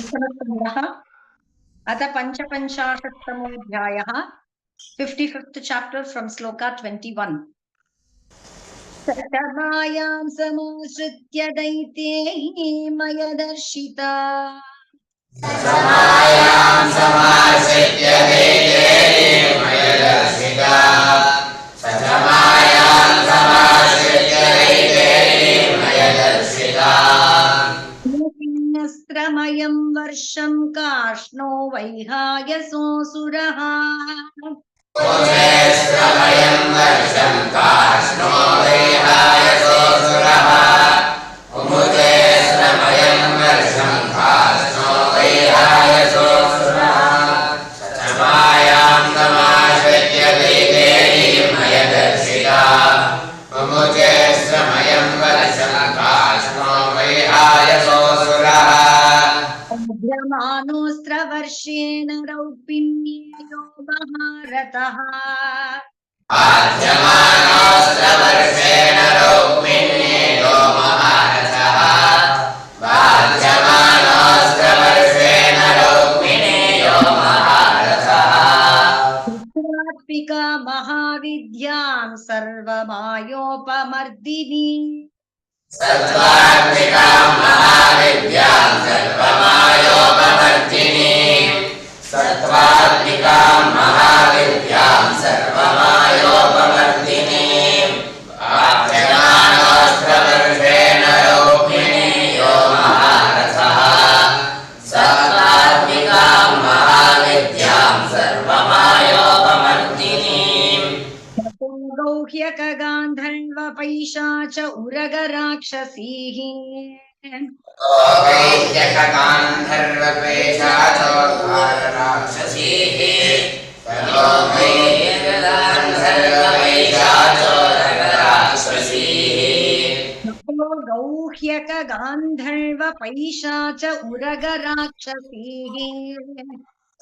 अथ पञ्चपञ्चाशत्तमोऽध्यायः 55th chapter from sloka 21. सतमायां समाश्रित्य दैत्यैर्मयदर्शिता समायां समाश्रित्य दैत्यैर्मयदर्शिता समायां समाश्रित्य दैत्यैर्मयदर्शिता अस्त्रमयं वर्षं कार्ष्णो वैहायसोऽसुरः उमेस्त्रमयं वर्षं कार्ष्णो वैहायसोऽसुरः उमुदेस्त्रमयं वर्षं कार्ष्णो वैहायसोऽसुरः समायां समाश्रित्य दैत्यैर्मयदर्शिता उमुदेस्त्रमयं वर्षं कार्ष्णो वैहायसोऽसुरः उद्यमानोऽस्त्रवर्षेण रौपिण्येयो महारथः बाध्यमानोऽस्त्रवर्षेण रौक्मिण्येयो महारथः बाध्यमानोऽस्त्रवर्षेण रौक्मिणेयो महारथः चित्रात्मिका महाविद्यां सर्वमायोपमर्दिनी सत्त्वात्मिकां महाविद्यां सर्वमायोपमर्दिनीं सत्त्वात्मिकां महाविद्यां सर्वमायोपमर्दिनीं बाध्यमानोऽस्त्रवर्षेण रौक्मिणेयो महारथः सत्त्वात्मिकां महाविद्यां सर्वमायोपमर्दिनीं गौह्यकगान्धर्वपैशाच उरगराक्षसीः गान्धर्वपेशाचोरराक्षसीः गौह्यकगान्धर्वपैशाच उरगराक्षसीः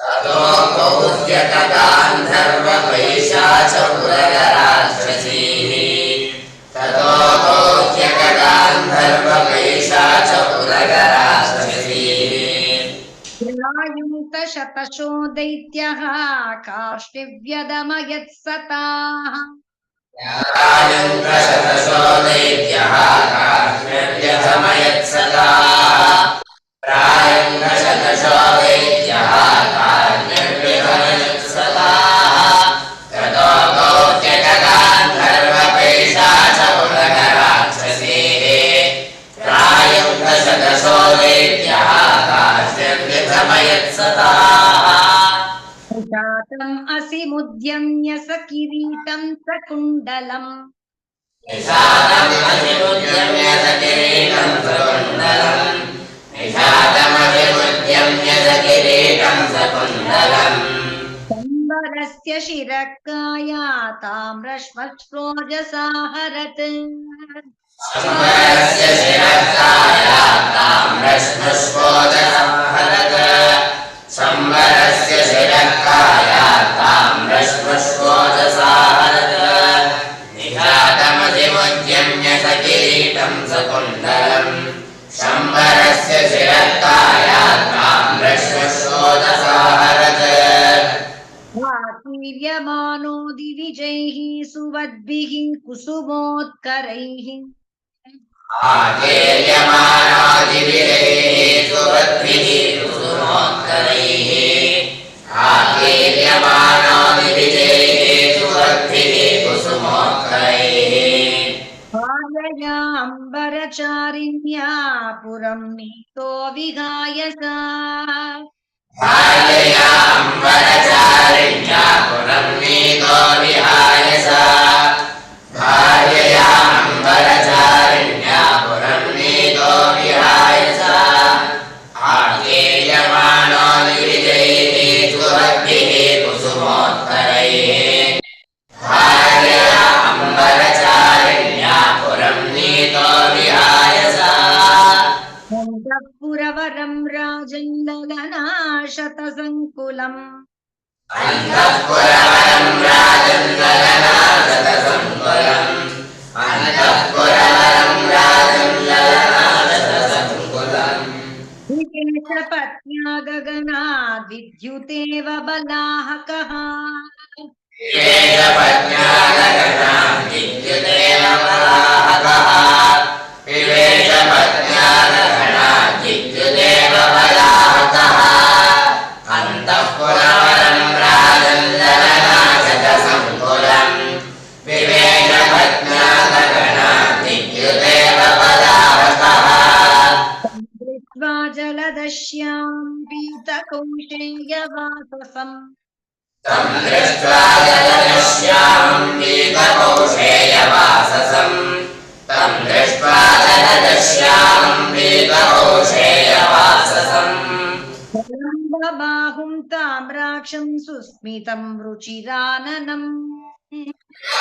ततो गौह्यकगान्धर्वपैशाचोरराक्षसीः ततो गौह्यकगान्धर्वपैशाचोरराक्षसीः ्रायुतशतशो दैत्यः काष्ठिव्यदमयत्सताः राजन्त्रशतशो दैत्यः कार्ष्ण्यव्यथमयत्सताः प्रायन्त्रशतशो दैत्यः कार्ष्ण्यव्यथमयत्सताः ततो गौह्यकगान्धर्वपैशाचोरराक्षसीः प्रायन्त्रशतशो दैत्यः कार्ष्ण्यव्यथमयत्सताः जातम् असि मुद्यम्य स किरीटं स कुण्डलम् निषादमधिमुद्यम्य स किरीटं स कुण्डलम् निषादमधिमुद्यम्य स किरीटं स कुण्डलम् सम्बरस्य शिरकाया ताम्रश्मश्रोजसा हरत् सम्बरस्य शिरकाया ताम्रश्मश्रोजसा हरत् सम्बरस्य शिरकाया ताम्रश्मश्रोजसा हरत् निषादमधिमुद्यम्य स किरीटं स कुण्डलम् शम्बरस्य शिरकाया ताम्रश्मश्रोजसा हरत् वीर्यमानो दिविजैः सुवद्भिः कुसुमोत्करैः आकेर्यमानादिभिरैः सुवद्भिः कुसुमोत्करैः आकेर्यमानादिभिरैः सुवद्भिः कुसुमोत्करैः भार्ययाम्बरचारिण्या पुरं नीतो विहाय सा भार्ययाम्बरचारिण्या पुरं नीतो विहाय सा भार्ययाम्बरचारिण्या पुरं नीतो विहाय सा आकेर्यमाणादिभिरैः सुवद्भिः कुसुमोत्करैः भार्ययाम्बरचारिण्या पुरं नीतो विहाय सा पुरवरं राजन्नलनाशतसङ्कुलम् अन्तःपुरवरं राजन्नलनाशतसङ्कुलम् अन्तःपुरवरं राजन्नलनाशतसङ्कुलम् विकेशपत्न्या पीतकौशेयवाससम् तं दृष्ट्वा जलदश्यामं पीतकौशेयवाससम् तं दृष्ट्वा जलदश्यामं पीतकौशेयवाससम् बाहुं ताम्राक्षं सुस्मितं रुचिराननम्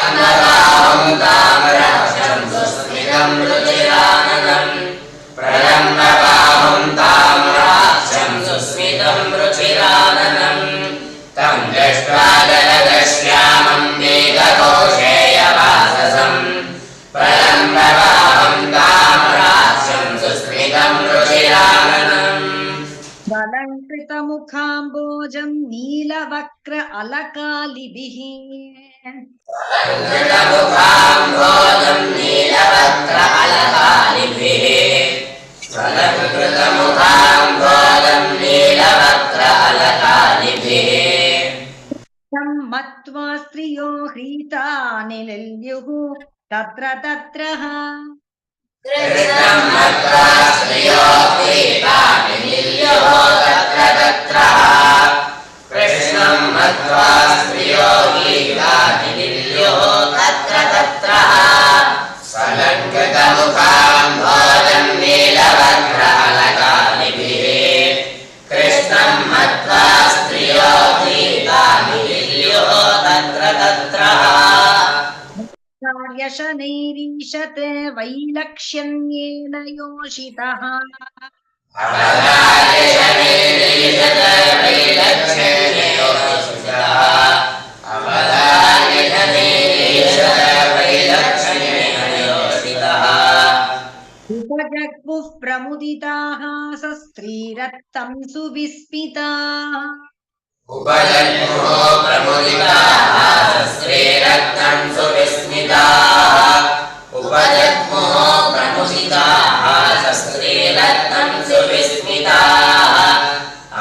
प्रलम्बाहुं ताम्राक्षं सुस्मितं रुचिराननम् प्रलम्बाहुं ताम्राक्षं सुस्मितं रुचिराननम् तं दृष्ट्वा जलदश्यामं पीतकौशेयवाससम् प्रलम्बाहुं ताम्राक्षं सुस्मितं रुचिराननम् अलङ्कृतमुखाम्बोजं नीलवक्र अलकालिभिः अलङ्कृतमुखाम्बोजं नीलवक्र अलकालिभिः अलङ्कृतमुखाम्बोजं नीलवक्र अलकालिभिः तं मत्वा स्त्रियो ह्रीतानिलिल्युः तत्र तत्रः कृष्णं मत्वा स्त्रियो ह्रीतानिलिल्युः तत्र तत्रः कृष्णं मत्वा स्त्रियो ह्रीतानिलिल्युः तत्र तत्रः अलङ्कृतमुखाम्बोजं नीलवक्र अलकालिभिः कृष्णं मत्वा स्त्रियो ह्रीतानिलिल्युः तत्र तत्रः कार्यशनैरीशत् वैलक्ष्यण्येन योषितः उपजग्मुः प्रमुदिताः सस्त्रीरक्तं सुविस्मिताः उपजग्मुः प्रमुदिताः सस्त्रीरक्तं सुविस्मिताः उपजग्मुः प्रमुदिताः सस्त्रीरक्तं सुविस्मिताः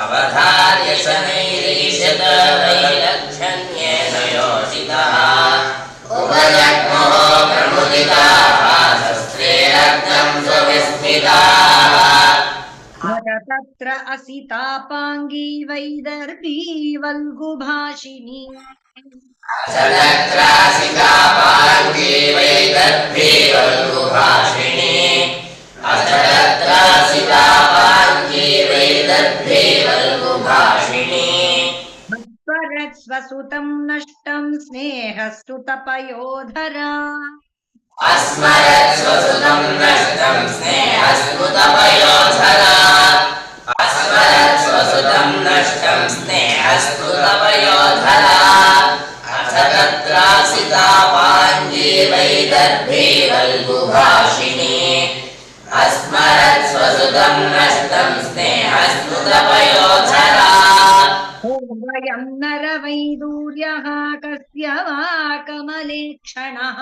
अवधार्य शनैरीशत वैलक्ष्यण्येन योषितः उपजग्मुः प्रमुदिताः सस्त्रीरक्तं सुविस्मिताः तत्र असितापाङ्गी वैदर्भी वल्गुभाषिणी अचलत्रासितापाङ्गी वैदर्भी वल्गुभाषिणी अचलत्रासितापाङ्गी वैदर्भी वल्गुभाषिणी स्वसुतं नष्टं स्नेहस्तुतपयोधरा अस्मरत् स्वसुतं नष्टं स्नेहस्तुतपयोधरा अस्मरत् स्वसुतं नष्टं स्नेहस्तुतपयोधरा अथ तत्रासितापाङ्गी वैदर्भी वल्गुभाषिणी अस्मरत् स्वसुतं नष्टं स्नेहस्तुतपयोधरा वयं नरवैदूर्यः कस्य वा कमले क्षणः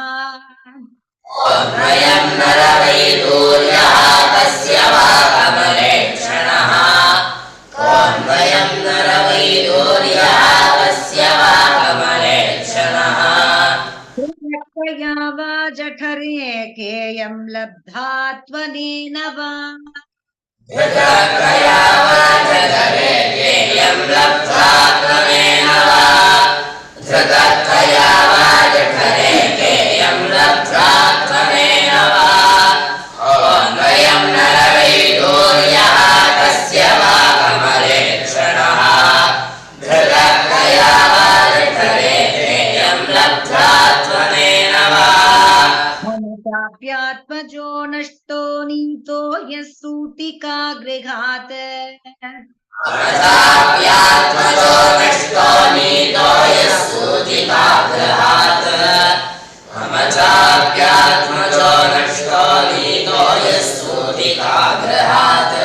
वयं नरवैदूर्यः कस्य वा कमले क्षणः वयं नरवैदूर्यः कस्य वा कमले क्षणः त्वया वा जठरे केयं लब्धा त्वनेन वा धृतत्रया वा जठरे केयं लब्ध्वा त्वमेन वा धृतत्रया वा जठरे केयं लब्ध्वा त्वमेन वा वयं नरवैदूर्यः कस्य वा कमले क्षणः धृतत्रया वा जठरे केयं लब्ध्वा त्वमेन वा ममताप्यात्मजो नष्टो नीतो यः सूतिका गृहात् ममताप्यात्मजो नष्टो नीतो यः सूतिकागृहात् ममताप्यात्मजो नष्टो नीतो यः सूतिकागृहात्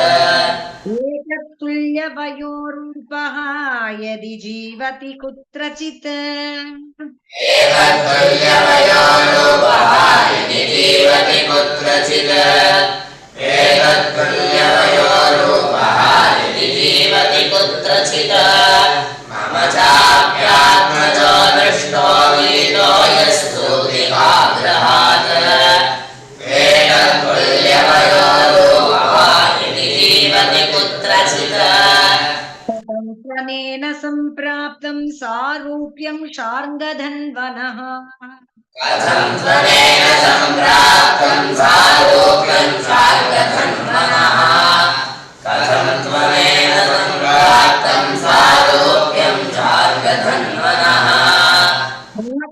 एकतुल्यवयोरूपः यदि जीवति कुत्रचित् एकतुल्यवयोरूपः यदि जीवति कुत्रचित् एकतुल्यवयोरूपः यदि जीवति कुत्रचित् मम चाप्यात्मजो नष्टो नीतो यः सूतिकागृहात् एकतुल्यवयोरूपः यदि जीवति कुत्रचित् सारूप्यं शार्ङ्गधन्वनः कथं त्वमेव सम्प्राप्तं सारूप्यं शार्ङ्गधन्वनः कथं त्वमेव सम्प्राप्तं सारूप्यं शार्ङ्गधन्वनः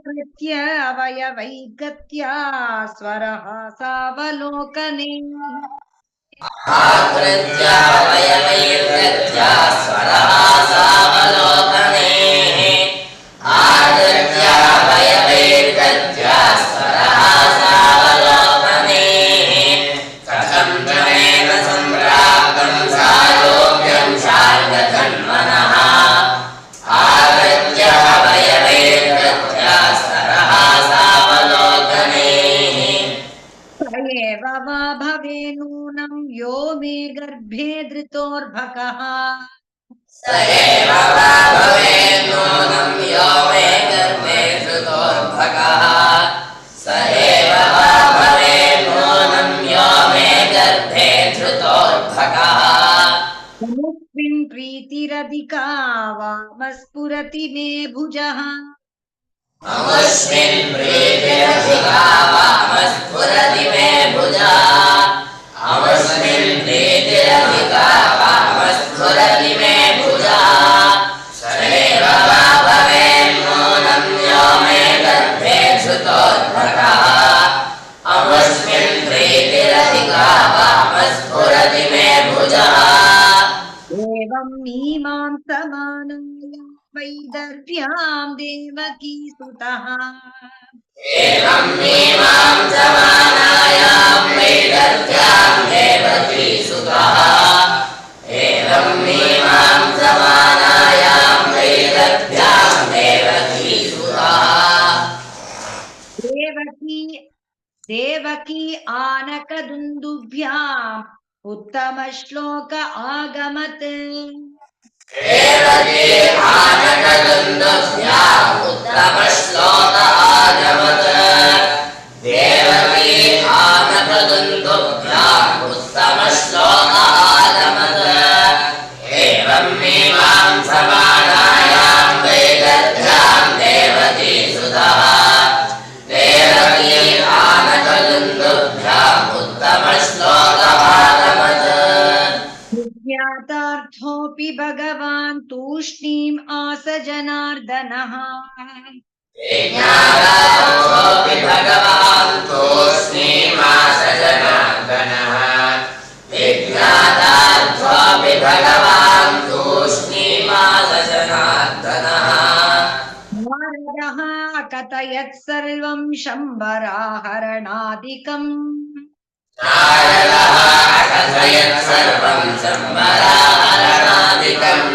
कृत्य अवयवैर्गत्या स्वरः सावलोकने आकृत्य वयवैर्गत्या स्वरः सावलोकने आकृत्य वयवैर्गत्या स्वरः सावलोकने कथं त्वमेव सम्प्राप्तं सारूप्यं शार्ङ्गधन्वनः आकृत्य वयवैर्गत्या स्वरः सावलोकने स एव वा भवेन्नूनं यो मे गर्भे धृतोर्भकः स एव वा भवेन्नूनं यो मे गर्भे धृतोर्भकः स एव वा भवेन्नूनं यो मे गर्भे धृतोर्भकः तमुस्मिन् प्रीतिरधिका वामस्फुरति मे भुजः अमुष्मिन् प्रीतिरधिका वामस्फुरति मे भुजः अमुष्मिन् प्रीतिरधिका वामस्फुरति मे भुजः स एव वा भवेन्नूनं यो मे गर्भे धृतोर्भकः अमुष्मिन् प्रीतिरधिका वामस्फुरति मे भुजः एवं मीमांसमानायां वैदर्भ्यां देवकी सुतः एवं मीमांसमानायां वैदर्भ्यां देवकी सुतः एवं मीमांसमानायां वैदर्भ्यां देवकी सुतः देवकी आनकदुन्दुभ्याम् उत्तमश्लोक आगमत् देवकी आनकदुन्दुभ्याम् उत्तमश्लोक आगमत् देवकी आनकदुन्दुभ्याम् उत्तमश्लोक आगमत् एवं मीमांसमानायां वैदर्भ्यां देवकी सुतः देवकी आनकदुन्दुभ्याम् उत्तमश्लोक आगमत् ज्ञातार्थोऽपि भगवान् तूष्णीम् आस जनार्दनः विज्ञातार्थोऽपि भगवान् तूष्णीमास जनार्दनः विज्ञातार्थोऽपि भगवान् तूष्णीमास जनार्दनः नारदः कथयत् सर्वं शम्बराहरणादिकम् नारदः अकथयत् सर्वं शम्बराहरणादिकम्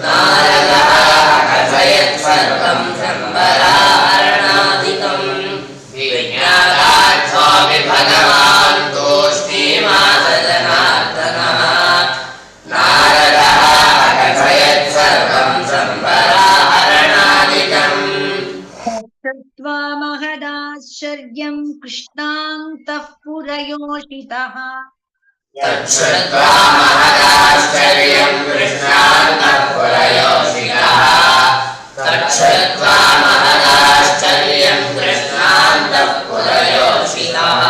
नारदः अकथयत् सर्वं शम्बराहरणादिकम् विज्ञातार्थोऽपि भगवान् तूष्णीमास जनार्दनः नारदः अकथयत् सर्वं शम्बराहरणादिकम् तच्छ्रुत्वा महदाश्चर्यं कृष्णान्तः पुरयोषितः तच्छ्रुत्वा महदाश्चर्यं कृष्णान्तः पुरयोषितः तच्छ्रुत्वा महदाश्चर्यं कृष्णान्तः पुरयोषितः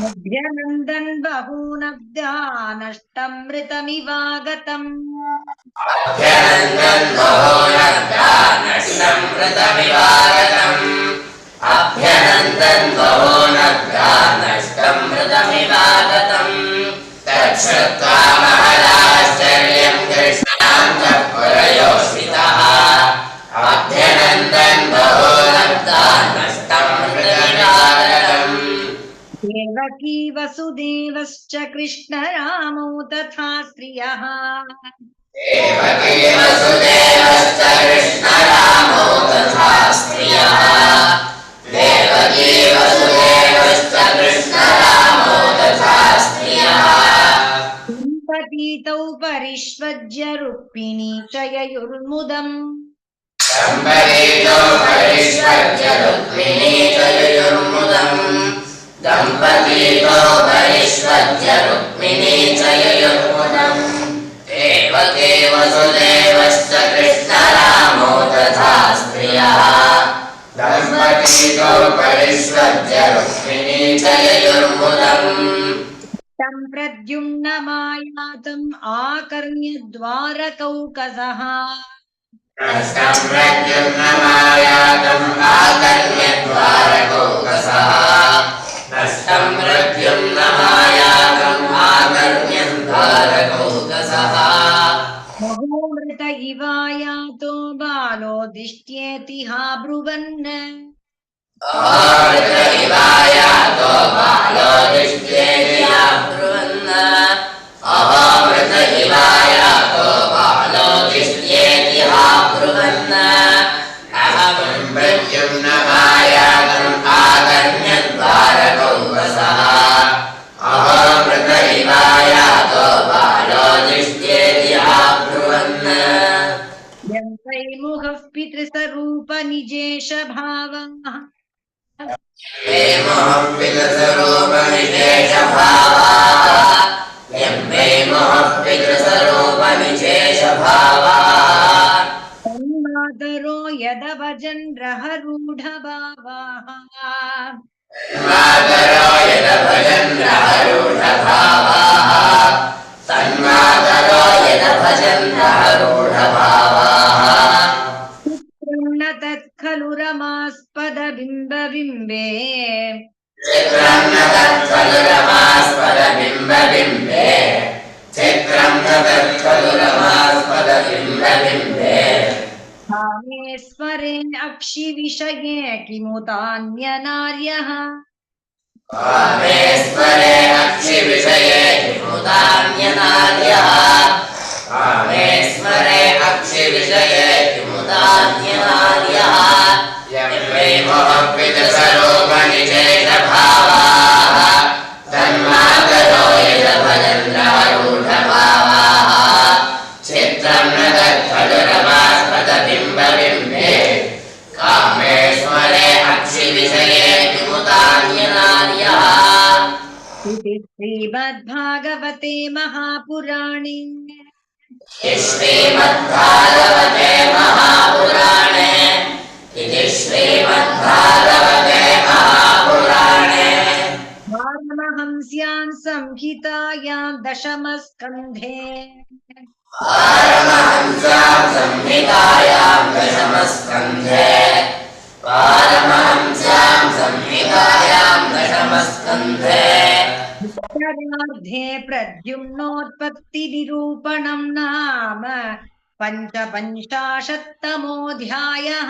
अभ्यनन्दन् बहूनब्दानष्टमृतमिवागतम् अभ्यनन्दन् बहूनब्दानष्टमृतमिवागतम् अभ्यनन्दन् बहूनब्दानष्टमृतमिवागतम् तच्छ्रुत्वा महदाश्चर्यं कृष्णान्तः पुरयोषितः अभ्यनन्दन् बहूनब्दानष्टमृतमिवागतम् देवकी वसुदेवश्च कृष्णरामो तथा स्त्रियः देवकी वसुदेवश्च कृष्णरामो तथा स्त्रियः देवकी वसुदेवश्च कृष्णरामो तथा स्त्रियः दम्पतीतौ परिष्वज्य रुक्मिणी च ययुर्मुदम् दम्पतीतौ परिष्वज्य रुक्मिणी च ययुर्मुदम् दम्पतीतौ परिष्वज्य रुक्मिणी च ययुर्मुदम् देवकी वसुदेवश्च कृष्णरामो तथा यथा स्त्रियः दम्पतीतो परिष्वज्य रुक्मिणी च ययुर्मुदम् तं प्रद्युम्नमायातम् आकर्ण्य द्वारकौकसः नष्टं प्रद्युम्नमायातम् आकर्ण्य द्वारकौकसः नष्टं प्रद्युम्नमायातम् आकर्ण्य द्वारकौकसः महोमृत इवायातो बालो दिष्ट्येति हा ब्रुवन् अमृत इवायातो बालो दिष्ट्येति हा ब्रुवन् अमृत इवायातो बालो दिष्ट्येति हा ब्रुवन् अहं प्रद्युम्नमायातम् आकर्ण्य द्वारकौकसः अमृत इवायातो बालो दिष्ट्येति हा ब्रुवन् यं वै मुखः पितृस्वरूपनिजेश भावः तन्मातरो यदभजन् रहरूढभावाः चित्रं न तत्खलु रमास्पदबिम्बबिम्बे चित्रं न तत्खलु रमास्पदबिम्बबिम्बे चित्रं न तत्खलु रमास्पदबिम्बबिम्बे कामेश्वरे अक्षिविषये किमुतान्यनार्यः कामेश्वरे अक्षिविषये किमुतान्यनार्यः कामेश्वरे अक्षिविषये किमुतान्यनार्यः यं वै मोहपितृस्वरूपनिजेशभावाः तन्मातरो यदभजन्नरूढभावाः चित्रं न तत्खलु रमास्पदबिम्बबिम्बे कामेश्वरे अक्षिविषये किमुतान्यनार्यः इति श्रीमद्भागवते महापुराणे श्रीमद्भागवते महापुराणे इति श्रीमद्भागवते महापुराणे पारमहंस्यां संहितायां दशमस्कन्धे पारमहंस्यां संहितायां दशमस्कन्धे पारमहंस्यां संहितायां दशमस्कन्धे उत्तरार्धे प्रद्युम्नोत्पत्तिनिरूपणं नाम पञ्चपञ्चाशत्तमोऽध्यायः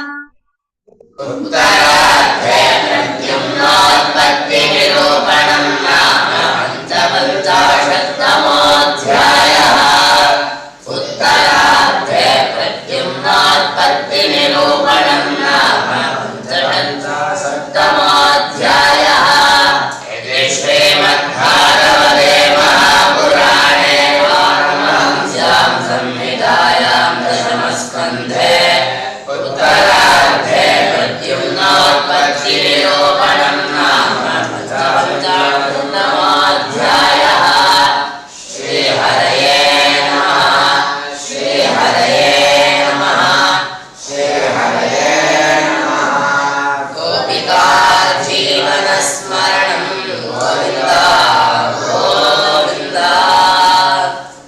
उत्तरार्धे प्रद्युम्नोत्पत्तिनिरूपणं नाम पञ्चपञ्चाशत्तमोऽध्यायः उत्तरार्धे प्रद्युम्नोत्पत्तिनिरूपणं